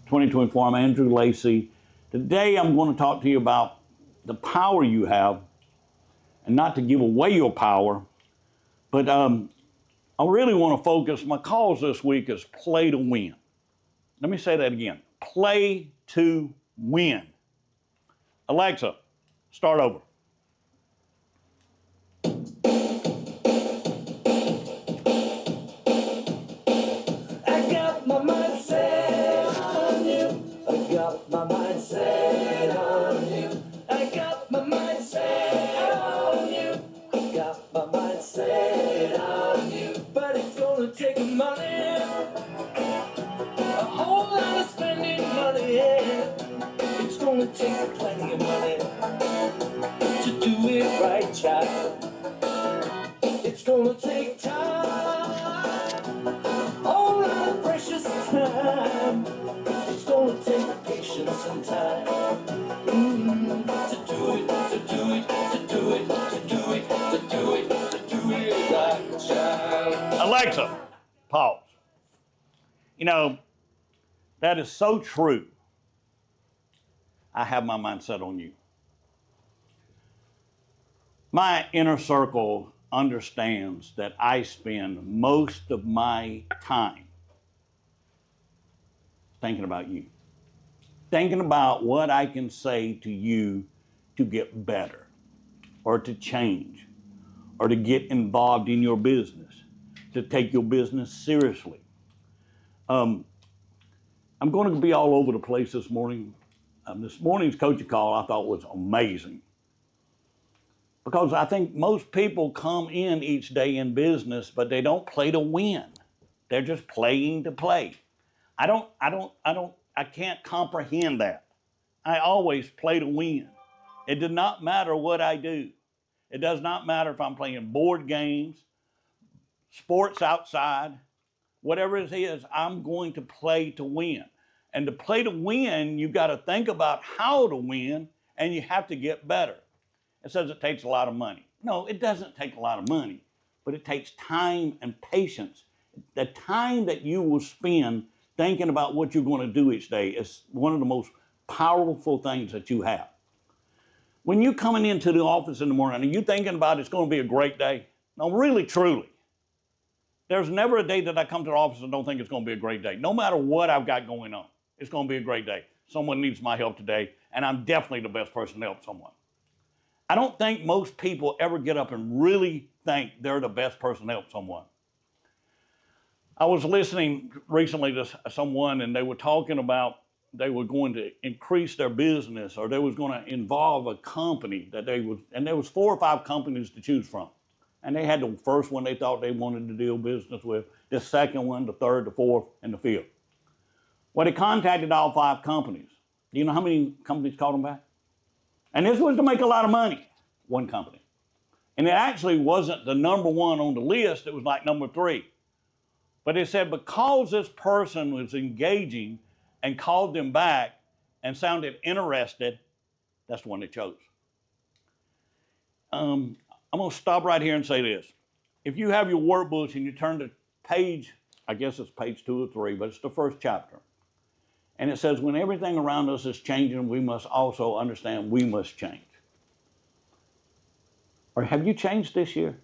2024. I'm Andrew Lacey. Today I'm going to talk to you about the power you have, and not to give away your power, but I really want to focus. My cause this week is play to win. Let me say that again. Play to win. Alexa, start over. I got my mind set on you. I got my mind set on you. I got my mind set on you. I got my mind set on you. But it's gonna take money, a whole lot of spending money. Yeah. It's gonna take plenty of money to do it right, child. It's gonna take time, whole lot of precious time. It's gonna take patience and time to do it, to do it, to do it, to do it, to do it, to do it right, child. Alexa, pause. You know, that is so true. I have my mind set on you. My inner circle understands that I spend most of my time thinking about you, thinking about what I can say to you to get better, or to change, or to get involved in your business, to take your business seriously. I'm going to be all over the place this morning. This morning's coaching call I thought was amazing, because I think most people come in each day in business, but they don't play to win. They're just playing to play. I can't comprehend that. I always play to win. It does not matter what I do. It does not matter if I'm playing board games, sports outside, whatever it is, I'm going to play to win. And to play to win, you've got to think about how to win, and you have to get better. It says it takes a lot of money. No, it doesn't take a lot of money, but it takes time and patience. The time that you will spend thinking about what you're going to do each day is one of the most powerful things that you have. When you're coming into the office in the morning, are you thinking about it's going to be a great day? No, really, truly. There's never a day that I come to the office and don't think it's going to be a great day. No matter what I've got going on, it's going to be a great day. Someone needs my help today, and I'm definitely the best person to help someone. I don't think most people ever get up and really think they're the best person to help someone. I was listening recently to someone, and they were talking about they were going to increase their business, or they was going to involve a company that they was, and there was 4 or 5 companies to choose from. And they had the first one they thought they wanted to do business with, the second one, the third, the fourth, and the fifth. Well, they contacted all 5 companies. Do you know how many companies called them back? And this was to make a lot of money, one company. And it actually wasn't the number 1 on the list, it was like number 3. But they said because this person was engaging and called them back and sounded interested, that's the one they chose. I'm going to stop right here and say this. If you have your workbooks and you turn to page, I guess it's page 2 or 3, but it's the first chapter. And it says, when everything around us is changing, we must also understand we must change. Or have you changed this year?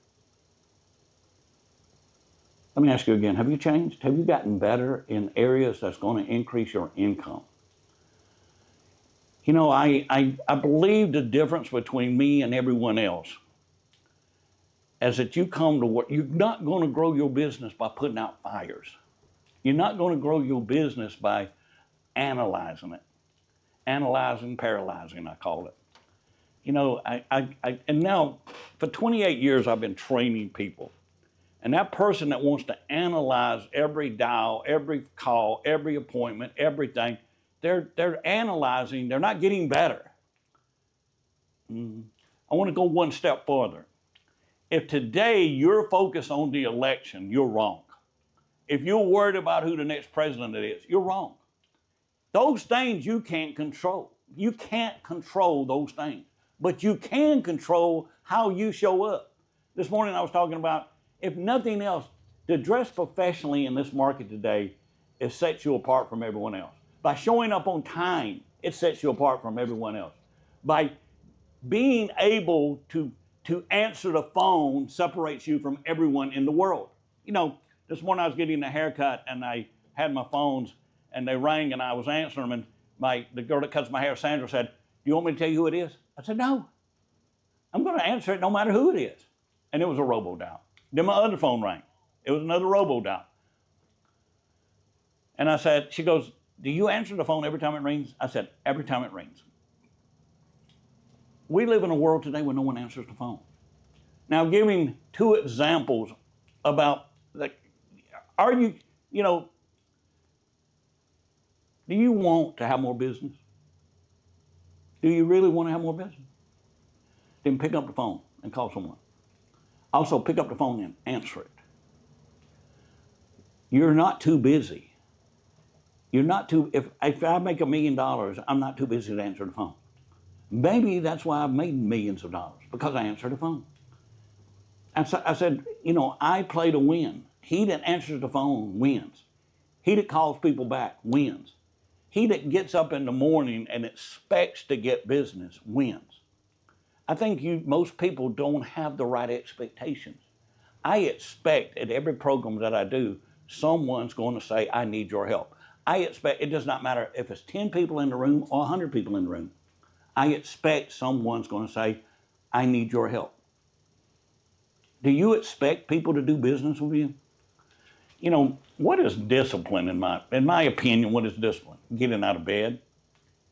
Let me ask you again, have you changed? Have you gotten better in areas that's going to increase your income? You know, I believe the difference between me and everyone else is that you come to work, you're not going to grow your business by putting out fires. You're not going to grow your business by analyzing it. Analyzing, paralyzing, I call it. You know, and now for 28 years I've been training people. And that person that wants to analyze every dial, every call, every appointment, everything, they're analyzing, they're not getting better. I want to go one step further. If today you're focused on the election, you're wrong. If you're worried about who the next president is, you're wrong. Those things you can't control. You can't control those things, but you can control how you show up. This morning I was talking about, if nothing else, to dress professionally in this market today, it sets you apart from everyone else. By showing up on time, it sets you apart from everyone else. By being able to answer the phone separates you from everyone in the world. You know, this morning I was getting a haircut and I had my phones and they rang and I was answering them and the girl that cuts my hair, Sandra, said, "Do you want me to tell you who it is?" I said, "No. I'm going to answer it no matter who it is." And it was a robo-dial. Then my other phone rang. It was another robo-dial. And I said, she goes, "Do you answer the phone every time it rings?" I said, "Every time it rings." We live in a world today where no one answers the phone. Now, giving two examples about, are you, do you want to have more business? Do you really want to have more business? Then pick up the phone and call someone. Also, pick up the phone and answer it. You're not too busy. You're not too, if I make $1 million, I'm not too busy to answer the phone. Maybe that's why I've made millions of dollars, because I answer the phone. And so I said, I play to win. He that answers the phone wins. He that calls people back wins. He that gets up in the morning and expects to get business wins. I think most people don't have the right expectations. I expect at every program that I do, someone's going to say, "I need your help." I expect, it does not matter if it's 10 people in the room or 100 people in the room. I expect someone's going to say, "I need your help." Do you expect people to do business with you? What is discipline in my opinion? What is discipline? Getting out of bed,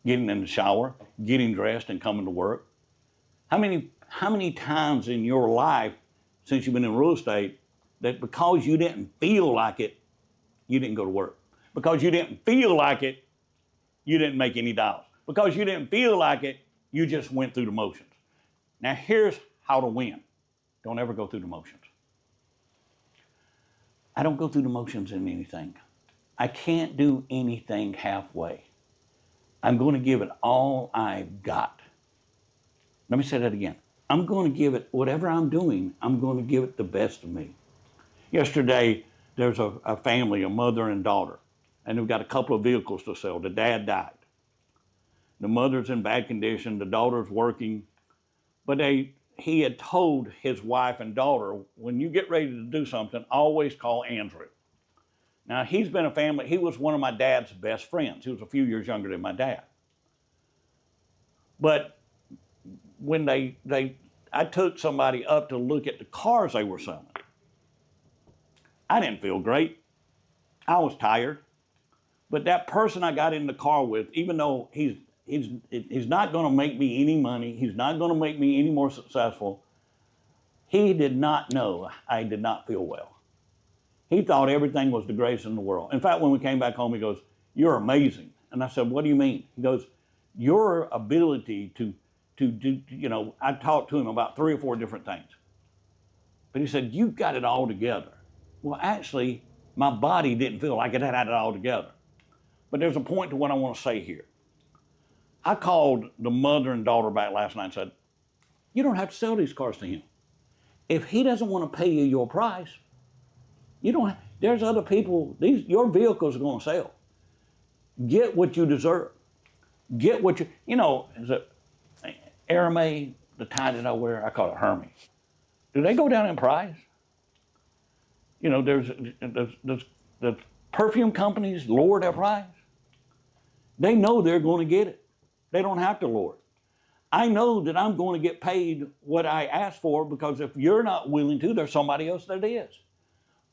getting in the shower, getting dressed and coming to work. How many times in your life since you've been in real estate that because you didn't feel like it, you didn't go to work? Because you didn't feel like it, you didn't make any dollars. Because you didn't feel like it, you just went through the motions. Now here's how to win. Don't ever go through the motions. I don't go through the motions in anything. I can't do anything halfway. I'm going to give it all I've got. Let me say that again. I'm going to give it, whatever I'm doing, I'm going to give it the best of me. Yesterday, there's a family, a mother and daughter, and they've got a couple of vehicles to sell. The dad died. The mother's in bad condition, the daughter's working, but he had told his wife and daughter, when you get ready to do something, always call Andrew. Now, he was one of my dad's best friends. He was a few years younger than my dad. But when I took somebody up to look at the cars they were selling, I didn't feel great. I was tired. But that person I got in the car with, even though he's not going to make me any money, he's not going to make me any more successful, he did not know I did not feel well. He thought everything was the greatest in the world. In fact, when we came back home, he goes, "You're amazing." And I said, "What do you mean?" He goes, "Your ability to do, I talked to him about 3 or 4 different things. But he said, "You've got it all together." Well, actually, my body didn't feel like it had it all together. But there's a point to what I want to say here. I called the mother and daughter back last night and said, "You don't have to sell these cars to him. If he doesn't want to pay you your price, there's other people, your vehicles are going to sell. Get what you deserve. Get what is it Aramay, the tie that I wear, I call it Hermes. Do they go down in price? There's the perfume companies lower their price. They know they're going to get it. They don't have to lower it. I know that I'm going to get paid what I asked for, because if you're not willing to, there's somebody else that is.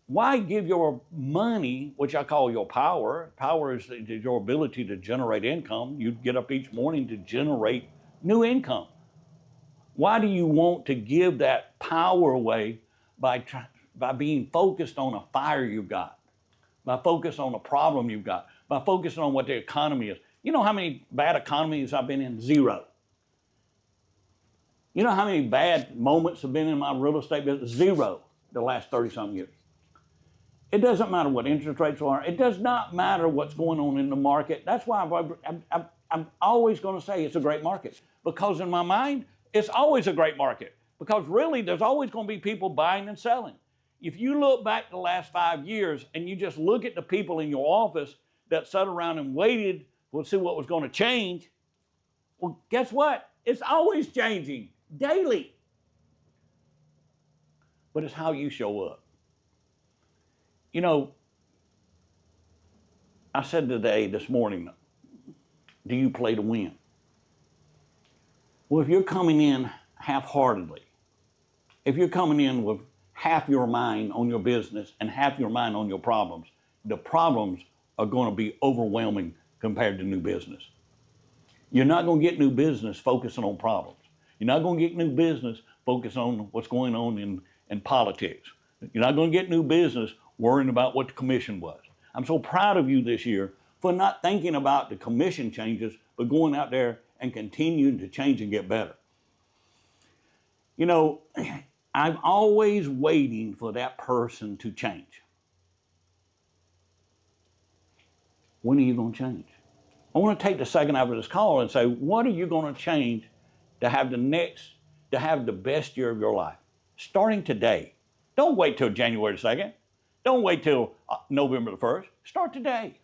Why give your money, which I call your power? Power is your ability to generate income. You get up each morning to generate new income. Why do you want to give that power away by being focused on a fire you've got, by focusing on a problem you've got, by focusing on what the economy is? You know how many bad economies I've been in? 0. You know how many bad moments have been in my real estate business? 0 the last 30-something years. It doesn't matter what interest rates are. It does not matter what's going on in the market. That's why I'm always going to say it's a great market, because in my mind, it's always a great market, because really there's always going to be people buying and selling. If you look back the last 5 years and you just look at the people in your office, that sat around and waited to see what was going to change. Well, guess what? It's always changing daily. But it's how you show up. You know, I said this morning, do you play to win? Well, if you're coming in half-heartedly, if you're coming in with half your mind on your business and half your mind on your problems, the problems are going to be overwhelming compared to new business. You're not going to get new business focusing on problems. You're not going to get new business focusing on what's going on in politics. You're not going to get new business worrying about what the commission was. I'm so proud of you this year for not thinking about the commission changes, but going out there and continuing to change and get better. You know, I'm always waiting for that person to change. When are you going to change? I want to take the second after this call and say, what are you going to change to have the best year of your life? Starting today. Don't wait till January the 2nd. Don't wait till November the 1st. Start today.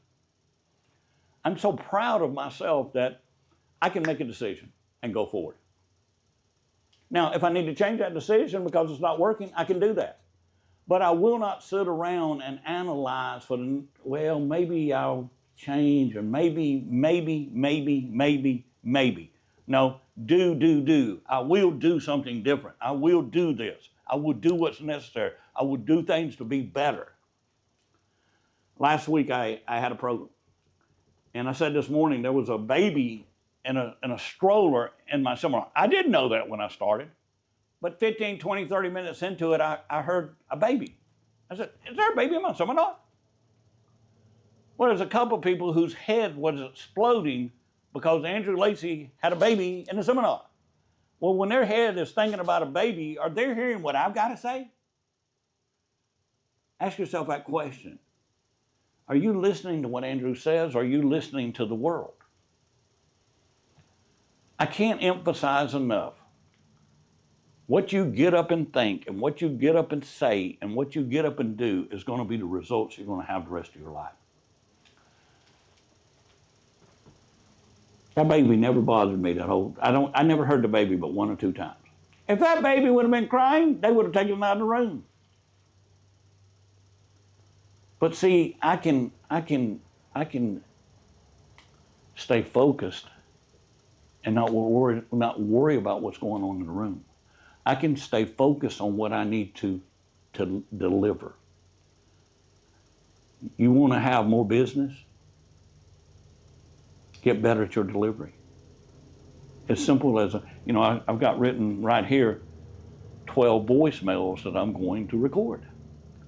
I'm so proud of myself that I can make a decision and go forward. Now, if I need to change that decision because it's not working, I can do that. But I will not sit around and analyze well, maybe I'll change, or maybe. No, do. I will do something different. I will do this. I will do what's necessary. I will do things to be better. Last week, I had a program. And I said this morning, there was a baby in a stroller in my seminar. I didn't know that when I started. But 15, 20, 30 minutes into it, I heard a baby. I said, is there a baby in my seminar? Well, there's a couple of people whose head was exploding because Andrew Lacey had a baby in the seminar. Well, when their head is thinking about a baby, are they hearing what I've got to say? Ask yourself that question. Are you listening to what Andrew says, or are you listening to the world? I can't emphasize enough. What you get up and think, and what you get up and say, and what you get up and do is going to be the results you're going to have the rest of your life. That baby never bothered me I never heard the baby but 1 or 2 times. If that baby would have been crying, they would have taken him out of the room. But see, I can stay focused and not worry about what's going on in the room. I can stay focused on what I need to deliver. You want to have more business? Get better at your delivery. As simple as, I've got written right here 12 voicemails that I'm going to record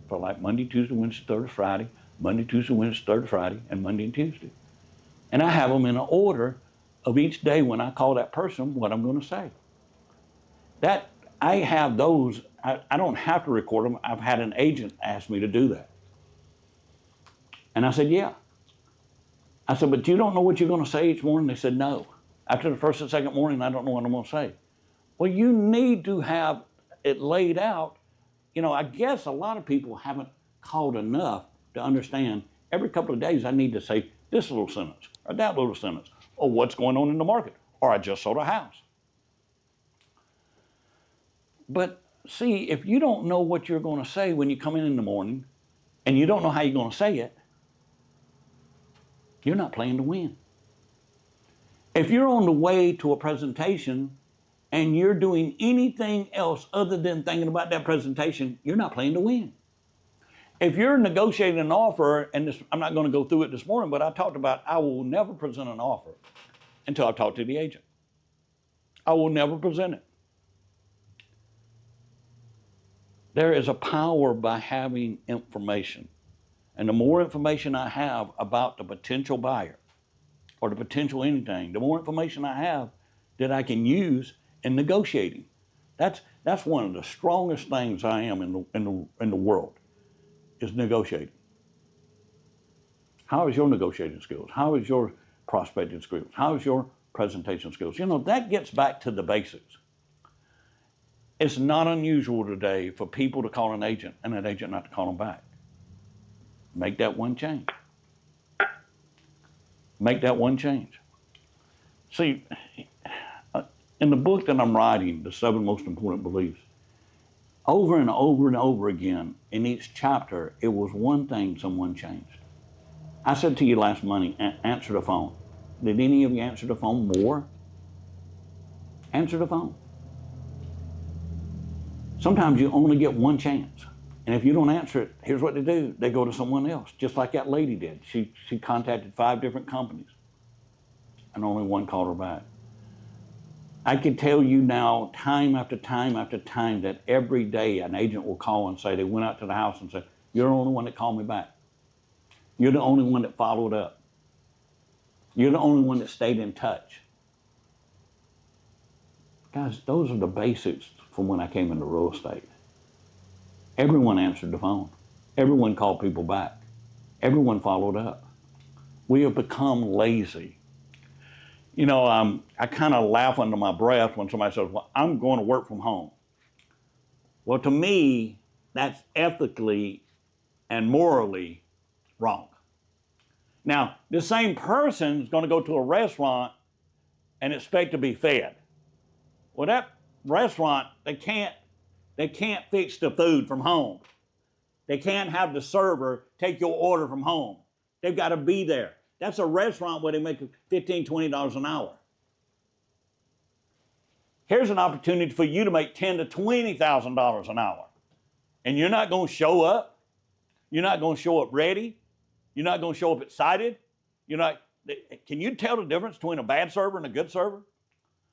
for like Monday, Tuesday, Wednesday, Thursday, Friday, Monday, Tuesday, Wednesday, Thursday, Friday, and Monday and Tuesday. And I have them in an order of each day when I call that person what I'm going to say. That I have those, I don't have to record them. I've had an agent ask me to do that. And I said, yeah. I said, but you don't know what you're going to say each morning? They said, no. After the first and second morning, I don't know what I'm going to say. Well, you need to have it laid out. I guess a lot of people haven't called enough to understand every couple of days I need to say this little sentence or that little sentence, or what's going on in the market, or I just sold a house. But see, if you don't know what you're going to say when you come in the morning, and you don't know how you're going to say it, you're not playing to win. If you're on the way to a presentation and you're doing anything else other than thinking about that presentation, you're not playing to win. If you're negotiating an offer, and I'm not going to go through it this morning, but I talked about I will never present an offer until I've talked to the agent. I will never present it. There is a power by having information. And the more information I have about the potential buyer or the potential anything, the more information I have that I can use in negotiating. That's one of the strongest things I am in the world, is negotiating. How is your negotiating skills? How is your prospecting skills? How is your presentation skills? That gets back to the basics. It's not unusual today for people to call an agent and an agent not to call them back. Make that one change. Make that one change. See, in the book that I'm writing, The 7 Most Important Beliefs, over and over and over again, in each chapter, it was one thing someone changed. I said to you last Monday, answer the phone. Did any of you answer the phone more? Answer the phone. Sometimes you only get one chance. And if you don't answer it, here's what they do. They go to someone else, just like that lady did. She contacted 5 different companies, and only one called her back. I can tell you now, time after time after time, that every day an agent will call and say they went out to the house and said, you're the only one that called me back. You're the only one that followed up. You're the only one that stayed in touch. Guys, those are the basics from when I came into real estate. Everyone answered the phone. Everyone called people back. Everyone followed up. We have become lazy. You know, I kind of laugh under my breath when somebody says, well, I'm going to work from home. Well, to me, that's ethically and morally wrong. Now, the same person is going to go to a restaurant and expect to be fed. Well, that restaurant, they can't fix the food from home. They can't have the server take your order from home. They've got to be there. That's a restaurant where they make $15, $20 an hour. Here's an opportunity for you to make $10,000 to $20,000 an hour. And you're not going to show up. You're not going to show up ready. You're not going to show up excited. Can you tell the difference between a bad server and a good server?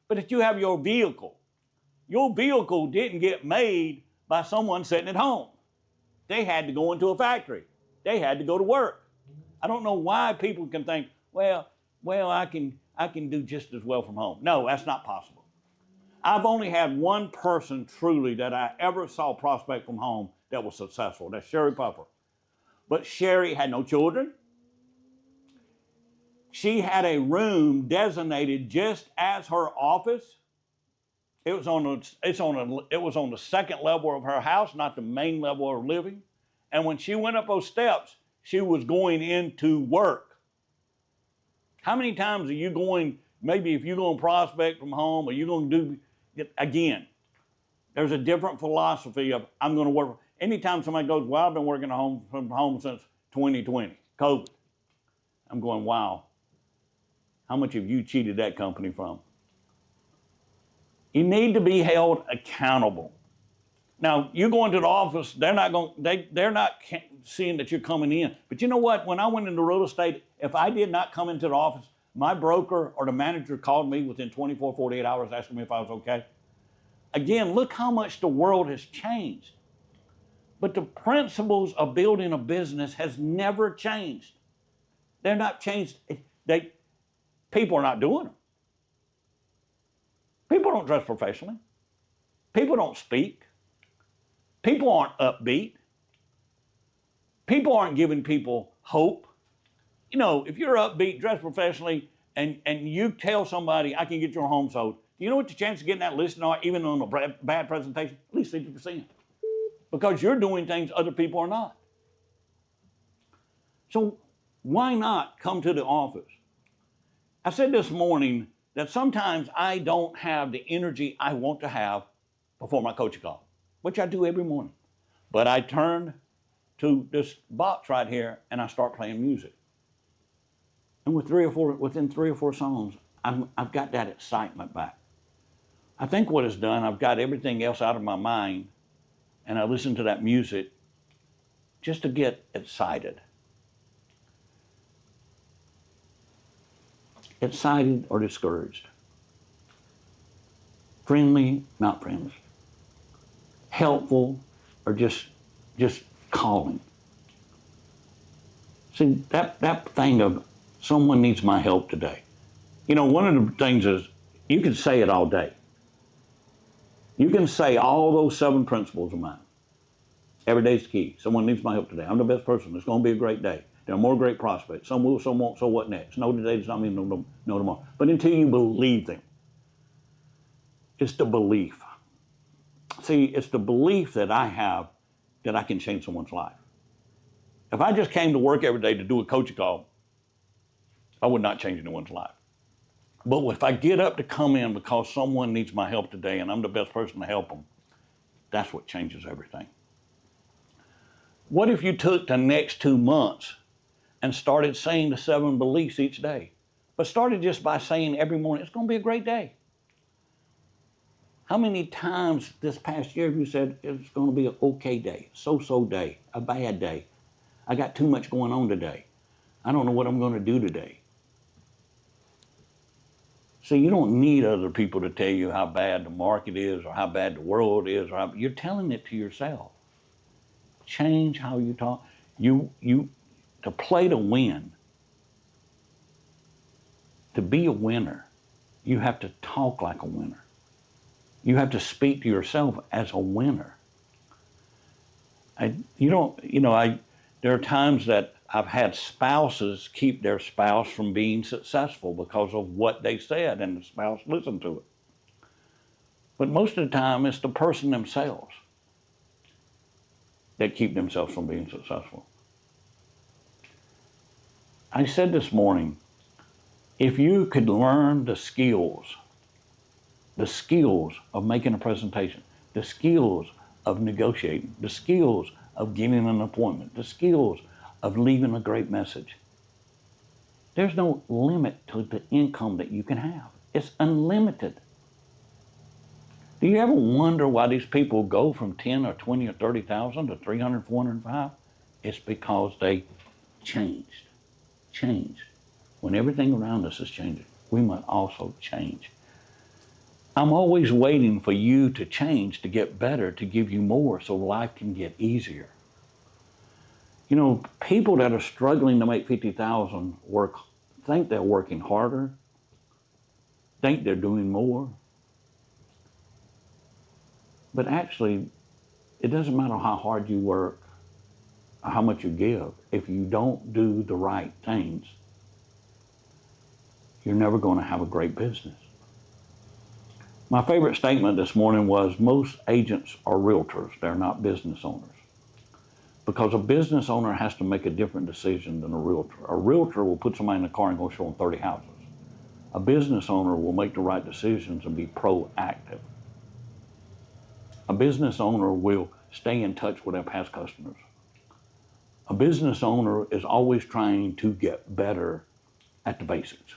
But if you have your vehicle didn't get made by someone sitting at home. They had to go into a factory. They had to go to work. I don't know why people can think, well, I can do just as well from home. No, that's not possible. I've only had one person truly that I ever saw prospect from home that was successful. That's Sherry Puffer. But Sherry had no children. She had a room designated just as her office. It was on the second level of her house, not the main level of living. And when she went up those steps, she was going into work. How many times are you going, maybe if you're going to prospect from home, or you're going to do it again? There's a different philosophy of, I'm going to work. Anytime somebody goes, well, I've been working from home since 2020, COVID. I'm going, wow, how much have you cheated that company from? You need to be held accountable. Now, you go into the office, they're not seeing that you're coming in. But you know what? When I went into real estate, if I did not come into the office, my broker or the manager called me within 24, 48 hours asking me if I was okay. Again, look how much the world has changed. But the principles of building a business has never changed. They're not changed. People are not doing them. People don't dress professionally. People don't speak. People aren't upbeat. People aren't giving people hope. You know, if you're upbeat, dress professionally, and you tell somebody, I can get your home sold, do you know what the chance of getting that listed are, even on a bad presentation? At least 50%. Because you're doing things other people are not. So why not come to the office? I said this morning that sometimes I don't have the energy I want to have before my coaching call, which I do every morning. But I turn to this box right here and I start playing music. And within three or four songs, I've got that excitement back. I think what it's done, I've got everything else out of my mind, and I listen to that music just to get excited. Excited or discouraged. Friendly, not friendly. Helpful or just calling. See, that thing of someone needs my help today. You know, one of the things is you can say it all day. You can say all those 7 principles of mine. Every day's the key. Someone needs my help today. I'm the best person. It's going to be a great day. There are more great prospects. Some will, some won't. So what next? No today does not mean no tomorrow. But until you believe them, it's the belief. See, it's the belief that I have that I can change someone's life. If I just came to work every day to do a coaching call, I would not change anyone's life. But if I get up to come in because someone needs my help today and I'm the best person to help them, that's what changes everything. What if you took the next 2 months and started saying the 7 beliefs each day, but started just by saying every morning, it's going to be a great day? How many times this past year have you said it's going to be an okay day, so-so day, a bad day? I got too much going on today. I don't know what I'm going to do today. So you don't need other people to tell you how bad the market is or how bad the world is. You're telling it to yourself. Change how you talk. To play to win, to be a winner, you have to talk like a winner. You have to speak to yourself as a winner. There are times that I've had spouses keep their spouse from being successful because of what they said, and the spouse listened to it. But most of the time, it's the person themselves that keep themselves from being successful. I said this morning, if you could learn the skills of making a presentation, the skills of negotiating, the skills of getting an appointment, the skills of leaving a great message, there's no limit to the income that you can have. It's unlimited. Do you ever wonder why these people go from 10 or 20 or 30,000 to 300, 405? It's because they changed. When everything around us is changing, we must also change. I'm always waiting for you to change, to get better, to give you more so life can get easier. You know, people that are struggling to make 50,000 think they're working harder, think they're doing more. But actually, it doesn't matter how hard you work, or how much you give. If you don't do the right things, you're never going to have a great business. My favorite statement this morning was, most agents are realtors, they're not business owners. Because a business owner has to make a different decision than a realtor. A realtor will put somebody in a car and go show them 30 houses. A business owner will make the right decisions and be proactive. A business owner will stay in touch with their past customers. A business owner is always trying to get better at the basics.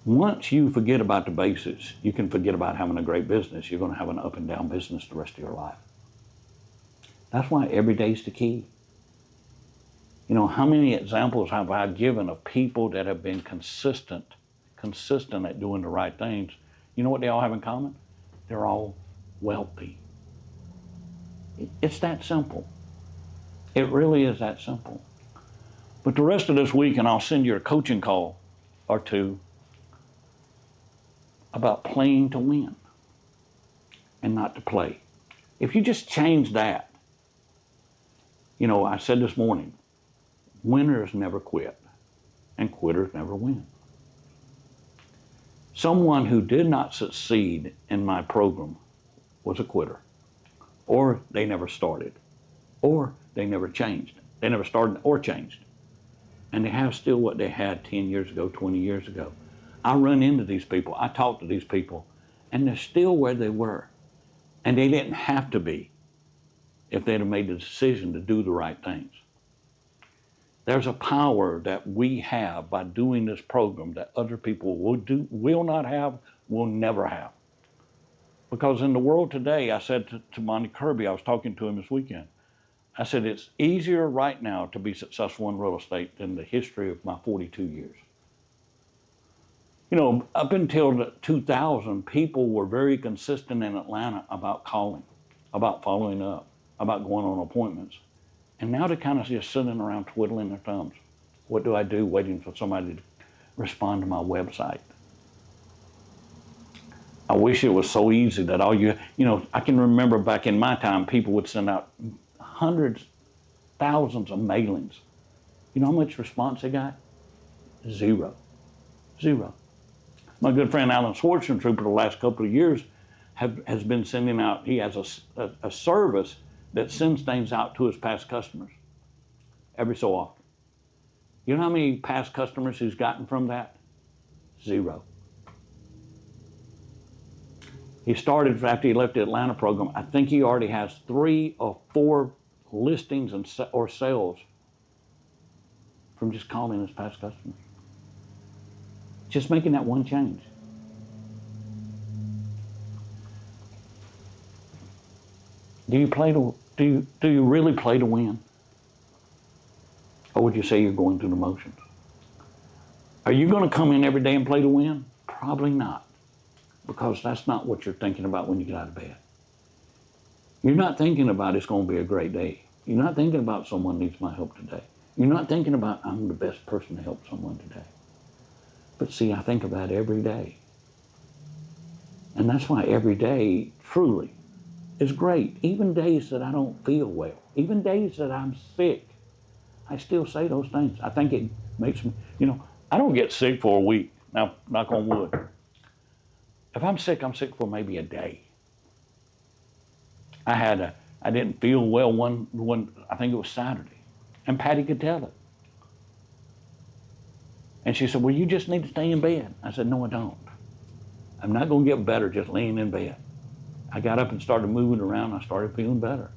Once you forget about the basics, you can forget about having a great business. You're going to have an up and down business the rest of your life. That's why every day is the key. You know, how many examples have I given of people that have been consistent at doing the right things? You know what they all have in common? They're all wealthy. It's that simple. It really is that simple. But the rest of this week, and I'll send you a coaching call or two about playing to win and not to play. If you just change that, you know, I said this morning, winners never quit and quitters never win. Someone who did not succeed in my program was a quitter, or they never started, or they never changed. They never started or changed. And they have still what they had 10 years ago, 20 years ago. I run into these people, I talk to these people, and they're still where they were. And they didn't have to be if they'd have made the decision to do the right things. There's a power that we have by doing this program that other people will not have, will never have. Because in the world today, I said to Monty Kirby, I was talking to him this weekend, I said, it's easier right now to be successful in real estate than the history of my 42 years. You know, up until 2000, people were very consistent in Atlanta about calling, about following up, about going on appointments. And now they're kind of just sitting around twiddling their thumbs. What do I do? Waiting for somebody to respond to my website. I wish it was so easy that I can remember back in my time, people would send out hundreds, thousands of mailings. You know how much response they got? Zero. My good friend Alan Schwarzentrooper, the last couple of years, has been sending out, he has a service that sends things out to his past customers every so often. You know how many past customers he's gotten from that? 0. He started after he left the Atlanta program. I think he already has 3 or 4 listings or sales from just calling his past customers. Just making that one change. Do you really play to win? Or would you say you're going through the motions? Are you going to come in every day and play to win? Probably not, because that's not what you're thinking about when you get out of bed. You're not thinking about it's going to be a great day. You're not thinking about someone needs my help today. You're not thinking about I'm the best person to help someone today. But see, I think of that every day. And that's why every day truly is great. Even days that I don't feel well, even days that I'm sick, I still say those things. I think it makes me, I don't get sick for a week. Now, knock on wood. If I'm sick for maybe a day. I didn't feel well one, I think it was Saturday. And Patty could tell it. And she said, well, you just need to stay in bed. I said, no, I don't. I'm not going to get better just laying in bed. I got up and started moving around. I started feeling better.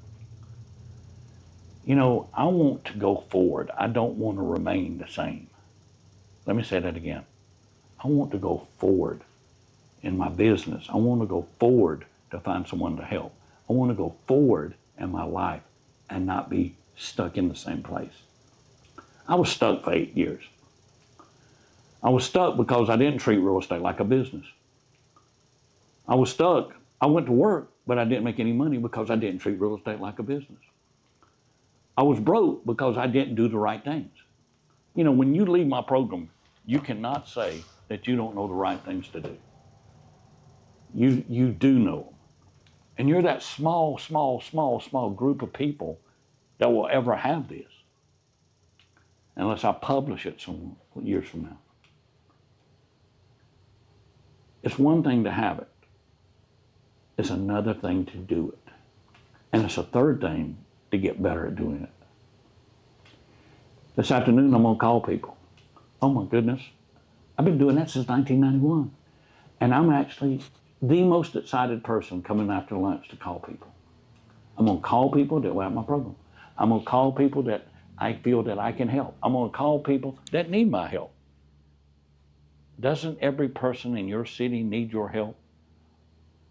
I want to go forward. I don't want to remain the same. Let me say that again. I want to go forward in my business. I want to go forward to find someone to help. I want to go forward in my life and not be stuck in the same place. I was stuck for 8 years. I was stuck because I didn't treat real estate like a business. I was stuck. I went to work, but I didn't make any money because I didn't treat real estate like a business. I was broke because I didn't do the right things. When you leave my program, you cannot say that you don't know the right things to do. You do know them. And you're that small group of people that will ever have this, unless I publish it some years from now. It's one thing to have it. It's another thing to do it. And it's a third thing to get better at doing it. This afternoon, I'm going to call people. Oh my goodness. I've been doing that since 1991. And I'm actually the most excited person coming after lunch to call people. I'm going to call people that were at my program. I'm going to call people that I feel that I can help. I'm going to call people that need my help. Doesn't every person in your city need your help?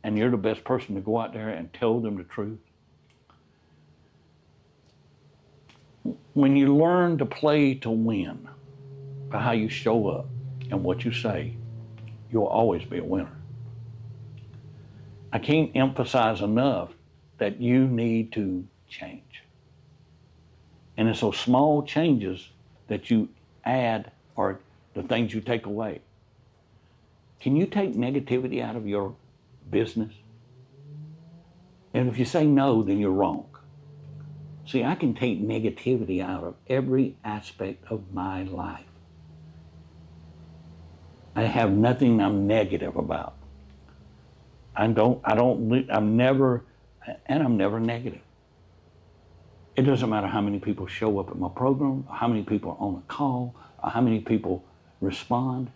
And you're the best person to go out there and tell them the truth. When you learn to play to win by how you show up and what you say, you'll always be a winner. I can't emphasize enough that you need to change. And it's those small changes that you add or the things you take away. Can you take negativity out of your business? And if you say no, then you're wrong. See, I can take negativity out of every aspect of my life. I have nothing I'm negative about. I'm never negative. It doesn't matter how many people show up at my program, or how many people are on a call, or how many people respond.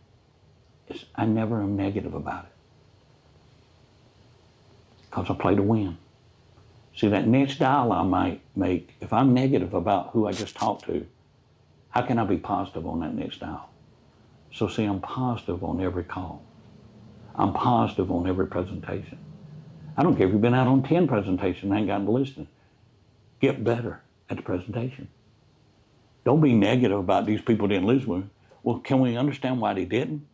I never am negative about it. Because I play to win. See, that next dial I might make, if I'm negative about who I just talked to, how can I be positive on that next dial? So see, I'm positive on every call. I'm positive on every presentation. I don't care if you've been out on 10 presentations and ain't gotten to listen. Get better at the presentation. Don't be negative about these people didn't listen with. Well, can we understand why they didn't?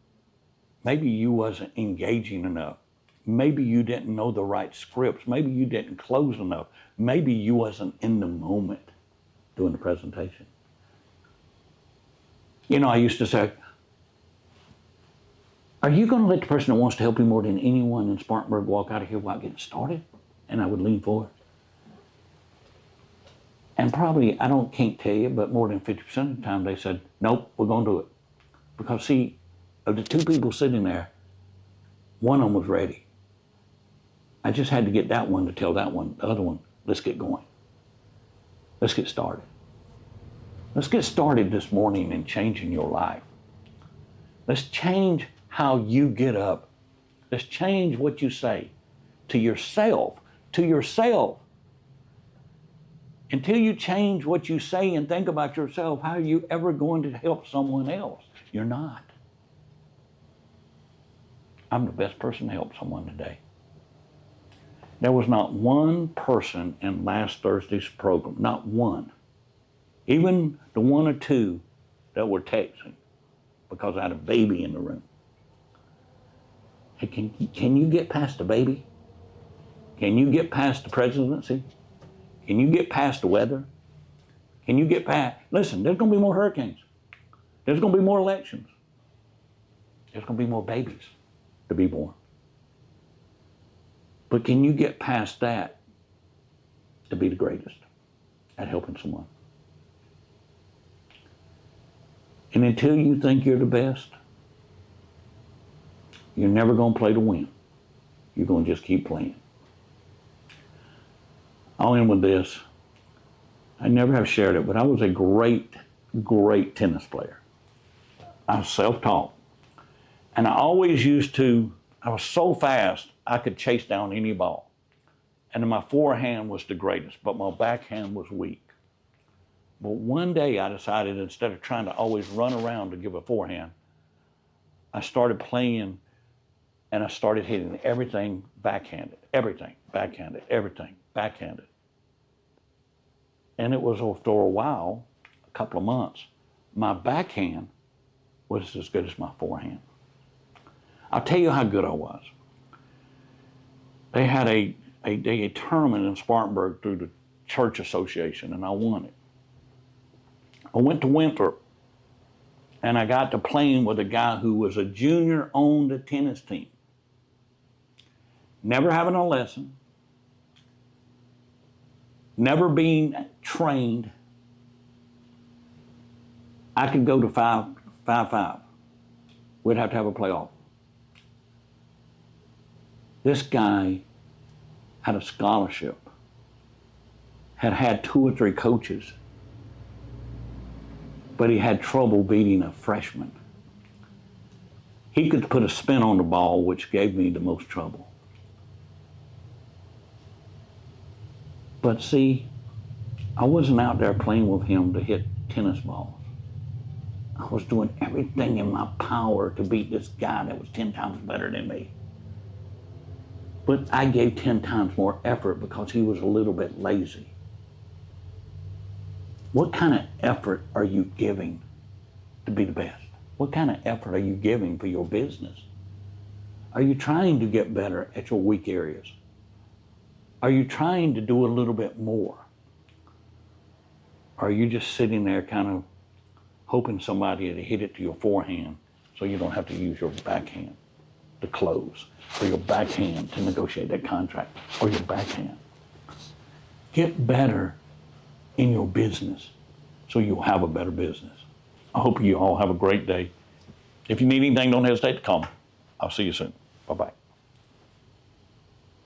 Maybe you wasn't engaging enough. Maybe you didn't know the right scripts. Maybe you didn't close enough. Maybe you wasn't in the moment doing the presentation. I used to say, are you going to let the person that wants to help you more than anyone in Spartanburg walk out of here without getting started? And I would lean forward. And probably, can't tell you, but more than 50% of the time they said, nope, we're going to do it. Because see, of the 2 people sitting there, one of them was ready. I just had to get that one to tell that one, the other one, let's get going. Let's get started. Let's get started this morning in changing your life. Let's change how you get up. Let's change what you say to yourself, Until you change what you say and think about yourself, how are you ever going to help someone else? You're not. I'm the best person to help someone today. There was not one person in last Thursday's program, not one, even the one or two that were texting, because I had a baby in the room. Hey, can you get past the baby? Can you get past the presidency? Can you get past the weather? Can you get past, listen, there's going to be more hurricanes. There's going to be more elections. There's going to be more babies to be born. But can you get past that to be the greatest at helping someone? And until you think you're the best, you're never going to play to win. You're going to just keep playing. I'll end with this. I never have shared it, but I was a great, great tennis player. I was self-taught. And I always I was so fast, I could chase down any ball. And then my forehand was the greatest, but my backhand was weak. But one day I decided, instead of trying to always run around to give a forehand, I started playing and I started hitting everything backhanded, everything backhanded. And it was after a while, a couple of months, my backhand was as good as my forehand. I'll tell you how good I was. They had a tournament in Spartanburg through the church association, and I won it. I went to Winthrop, and I got to playing with a guy who was a junior on the tennis team. Never having a lesson, never being trained. I could go to 5-5. We'd have to have a playoff. This guy had a scholarship, had 2 or 3 coaches, but he had trouble beating a freshman. He could put a spin on the ball, which gave me the most trouble. But see, I wasn't out there playing with him to hit tennis balls. I was doing everything in my power to beat this guy that was 10 times better than me. But I gave 10 times more effort because he was a little bit lazy. What kind of effort are you giving to be the best? What kind of effort are you giving for your business? Are you trying to get better at your weak areas? Are you trying to do a little bit more? Or are you just sitting there kind of hoping somebody to hit it to your forehand so you don't have to use your backhand to close, or your backhand to negotiate that contract, or your backhand? Get better in your business so you'll have a better business. I hope you all have a great day. If you need anything, don't hesitate to call me. I'll see you soon. Bye-bye.